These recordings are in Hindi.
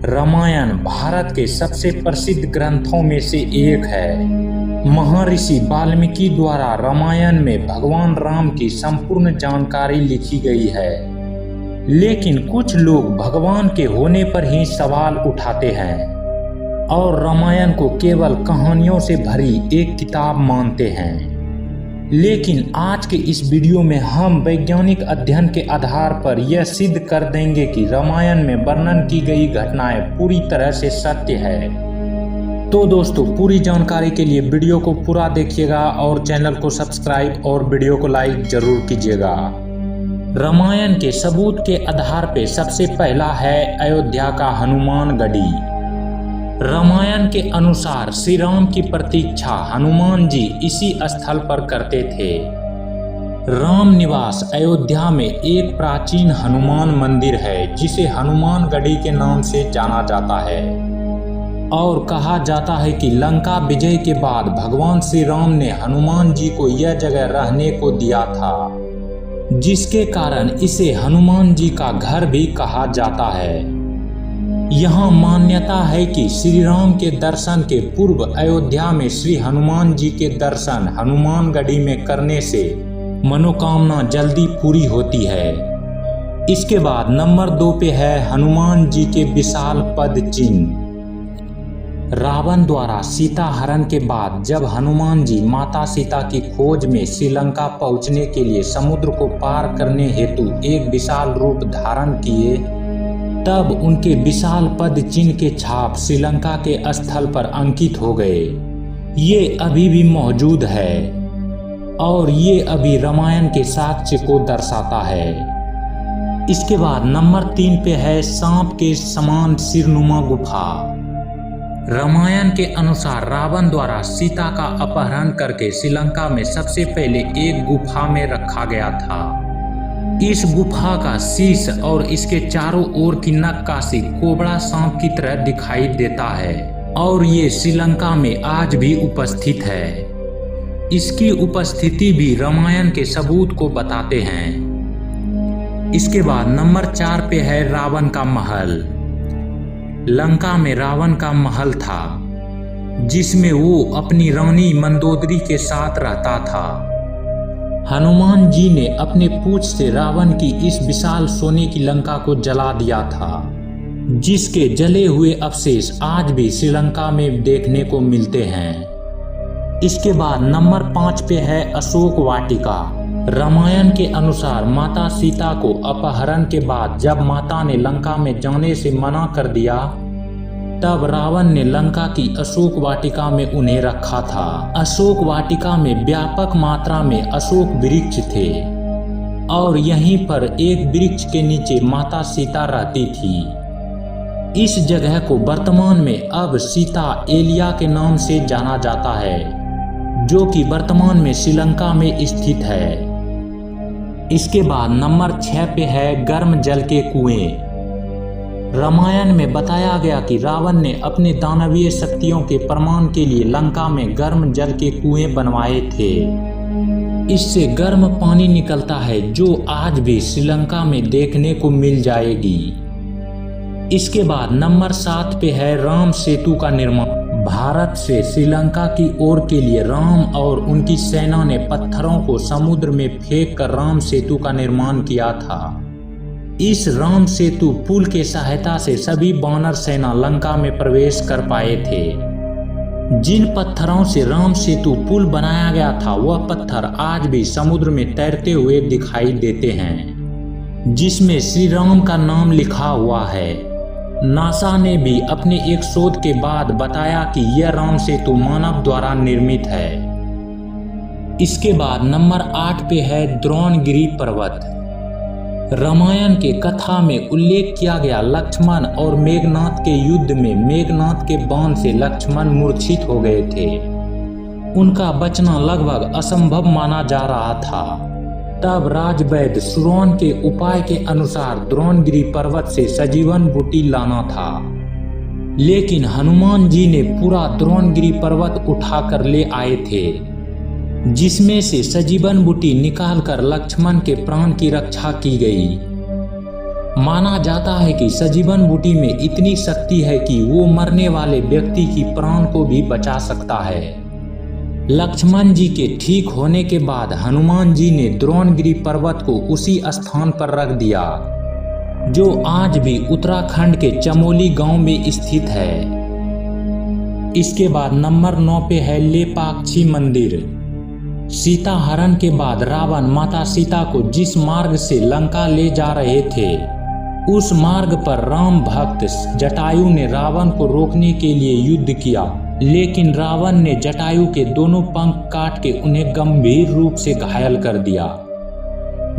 रामायण भारत के सबसे प्रसिद्ध ग्रंथों में से एक है। महर्षि वाल्मीकि द्वारा रामायण में भगवान राम की संपूर्ण जानकारी लिखी गई है, लेकिन कुछ लोग भगवान के होने पर ही सवाल उठाते हैं और रामायण को केवल कहानियों से भरी एक किताब मानते हैं। लेकिन आज के इस वीडियो में हम वैज्ञानिक अध्ययन के आधार पर यह सिद्ध कर देंगे कि रामायण में वर्णन की गई घटनाएं पूरी तरह से सत्य है। तो दोस्तों, पूरी जानकारी के लिए वीडियो को पूरा देखिएगा और चैनल को सब्सक्राइब और वीडियो को लाइक जरूर कीजिएगा। रामायण के सबूत के आधार पर सबसे पहला है अयोध्या का हनुमान गढ़ी। रामायण के अनुसार श्री राम की प्रतीक्षा हनुमान जी इसी स्थल पर करते थे। राम निवास अयोध्या में एक प्राचीन हनुमान मंदिर है जिसे हनुमान गढ़ी के नाम से जाना जाता है और कहा जाता है कि लंका विजय के बाद भगवान श्री राम ने हनुमान जी को यह जगह रहने को दिया था, जिसके कारण इसे हनुमान जी का घर भी कहा जाता है। यहाँ मान्यता है कि श्री राम के दर्शन के पूर्व अयोध्या में श्री हनुमान जी के दर्शन हनुमान गढ़ी में करने से मनोकामना जल्दी पूरी होती है। इसके बाद नंबर 2 पे है हनुमान जी के विशाल पद चिन्ह। रावण द्वारा सीता हरण के बाद जब हनुमान जी माता सीता की खोज में श्रीलंका पहुंचने के लिए समुद्र को पार करने हेतु एक विशाल रूप धारण किए, तब उनके विशाल पद चिन्ह के छाप श्रीलंका के स्थल पर अंकित हो गए। ये अभी भी मौजूद है और ये अभी रामायण के साक्ष्य को दर्शाता है। इसके बाद नंबर 3 पे है सांप के समान सिरनुमा गुफा। रामायण के अनुसार रावण द्वारा सीता का अपहरण करके श्रीलंका में सबसे पहले एक गुफा में रखा गया था। इस गुफा का शीश और इसके चारों ओर की नक्काशी कोबरा सांप की तरह दिखाई देता है और ये श्रीलंका में आज भी उपस्थित है। इसकी उपस्थिति भी रामायण के सबूत को बताते हैं। इसके बाद नंबर 4 पे है रावण का महल। लंका में रावण का महल था जिसमें वो अपनी रानी मंदोदरी के साथ रहता था। हनुमान जी ने अपने पूंछ से रावण की इस विशाल सोने की लंका को जला दिया था, जिसके जले हुए अवशेष आज भी श्रीलंका में देखने को मिलते हैं। इसके बाद नंबर 5 पे है अशोक वाटिका। रामायण के अनुसार माता सीता को अपहरण के बाद जब माता ने लंका में जाने से मना कर दिया, तब रावण ने लंका की अशोक वाटिका में उन्हें रखा था। अशोक वाटिका में व्यापक मात्रा में अशोक वृक्ष थे और यहीं पर एक वृक्ष के नीचे माता सीता रहती थी। इस जगह को वर्तमान में अब सीता एलिया के नाम से जाना जाता है, जो कि वर्तमान में श्रीलंका में स्थित है। इसके बाद नंबर 6 पे है गर्म जल के कुएं। रामायण में बताया गया कि रावण ने अपने दानवीय शक्तियों के प्रमाण के लिए लंका में गर्म जल के कुएं बनवाए थे। इससे गर्म पानी निकलता है जो आज भी श्रीलंका में देखने को मिल जाएगी। इसके बाद नंबर 7 पे है राम सेतु का निर्माण। भारत से श्रीलंका की ओर के लिए राम और उनकी सेना ने पत्थरों को समुद्र में फेंक कर राम सेतु का निर्माण किया था। इस राम सेतु पुल के सहायता से सभी वानर सेना लंका में प्रवेश कर पाए थे। जिन पत्थरों से राम सेतु पुल बनाया गया था, वह पत्थर आज भी समुद्र में तैरते हुए दिखाई देते हैं, जिसमें श्री राम का नाम लिखा हुआ है। नासा ने भी अपने एक शोध के बाद बताया कि यह राम सेतु मानव द्वारा निर्मित है। इसके बाद नंबर 8 पे है द्रोणगिरी पर्वत। रामायण के कथा में उल्लेख किया गया लक्ष्मण और मेघनाथ के युद्ध में मेघनाथ के बाण से लक्ष्मण मूर्छित हो गए थे। उनका बचना लगभग असंभव माना जा रहा था। तब राजवैद्य सुरौन के उपाय के अनुसार द्रोणगिरी पर्वत से सजीवन बूटी लाना था, लेकिन हनुमान जी ने पूरा द्रोणगिरी पर्वत उठाकर ले आए थे, जिसमें से सजीवन बूटी निकालकर लक्ष्मण के प्राण की रक्षा की गई। माना जाता है कि सजीवन बूटी में इतनी शक्ति है कि वो मरने वाले व्यक्ति की प्राण को भी बचा सकता है। लक्ष्मण जी के ठीक होने के बाद हनुमान जी ने द्रोणगिरी पर्वत को उसी स्थान पर रख दिया जो आज भी उत्तराखंड के चमोली गांव में स्थित है। इसके बाद नंबर 9 पे है लेपाक्षी मंदिर। सीता हरण के बाद रावण माता सीता को जिस मार्ग से लंका ले जा रहे थे, उस मार्ग पर राम भक्त जटायु ने रावण को रोकने के लिए युद्ध किया, लेकिन रावण ने जटायु के दोनों पंख काट के उन्हें गंभीर रूप से घायल कर दिया,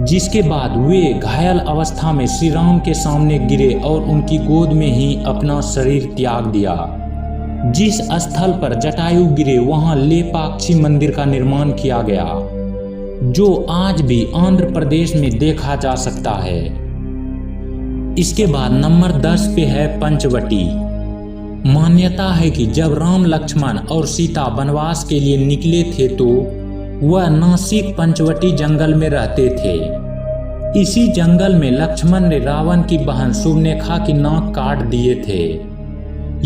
जिसके बाद वे घायल अवस्था में श्री राम के सामने गिरे और उनकी गोद में ही अपना शरीर त्याग दिया। जिस स्थल पर जटायु गिरे वहां लेपाक्षी मंदिर का निर्माण किया गया, जो आज भी आंध्र प्रदेश में देखा जा सकता है। इसके बाद नंबर 10 पे है पंचवटी। मान्यता है कि जब राम, लक्ष्मण और सीता वनवास के लिए निकले थे तो वह नासिक पंचवटी जंगल में रहते थे। इसी जंगल में लक्ष्मण ने रावण की बहन सुवर्णरेखा की नाक काट दिए थे।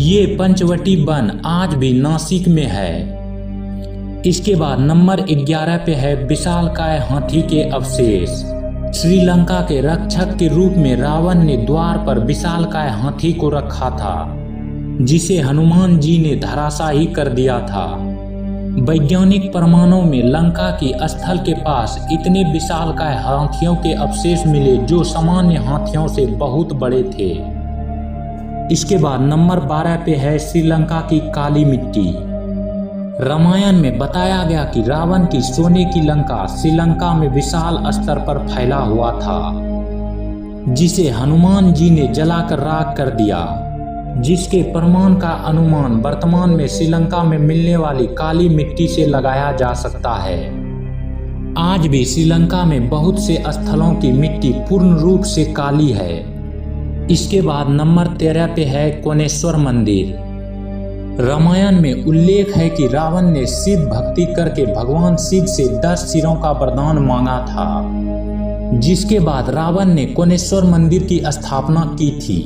ये पंचवटी वन आज भी नासिक में है। इसके बाद नंबर 11 पे है विशालकाय हाथी के अवशेष। श्रीलंका के रक्षक के रूप में रावण ने द्वार पर विशालकाय हाथी को रखा था, जिसे हनुमान जी ने धराशायी कर दिया था। वैज्ञानिक प्रमाणों में लंका की स्थल के पास इतने विशालकाय हाथियों के अवशेष मिले जो सामान्य हाथियों से बहुत बड़े थे। इसके बाद नंबर 12 पे है श्रीलंका की काली मिट्टी। रामायण में बताया गया कि रावण की सोने की लंका श्रीलंका में विशाल स्तर पर फैला हुआ था, जिसे हनुमान जी ने जलाकर राख कर दिया, जिसके प्रमाण का अनुमान वर्तमान में श्रीलंका में मिलने वाली काली मिट्टी से लगाया जा सकता है। आज भी श्रीलंका में बहुत से स्थलों की मिट्टी पूर्ण रूप से काली है। इसके बाद नंबर 13 पे है कोनेश्वर मंदिर। रामायण में उल्लेख है कि रावण ने शिव भक्ति करके भगवान शिव से 10 सिरों का वरदान मांगा था, जिसके बाद रावण ने कोनेश्वर मंदिर की स्थापना की थी,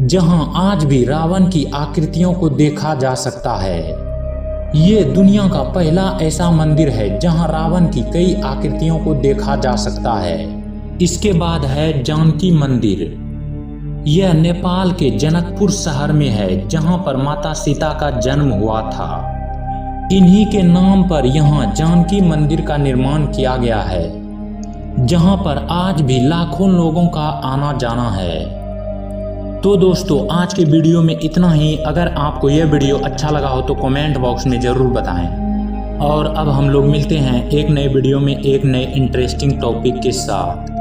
जहां आज भी रावण की आकृतियों को देखा जा सकता है। ये दुनिया का पहला ऐसा मंदिर है जहां रावण की कई आकृतियों को देखा जा सकता है। इसके बाद है जानकी मंदिर। यह नेपाल के जनकपुर शहर में है, जहां पर माता सीता का जन्म हुआ था। इन्हीं के नाम पर यहां जानकी मंदिर का निर्माण किया गया है, जहां पर आज भी लाखों लोगों का आना जाना है। तो दोस्तों, आज के वीडियो में इतना ही। अगर आपको यह वीडियो अच्छा लगा हो तो कमेंट बॉक्स में ज़रूर बताएं। और अब हम लोग मिलते हैं एक नए वीडियो में एक नए इंटरेस्टिंग टॉपिक के साथ।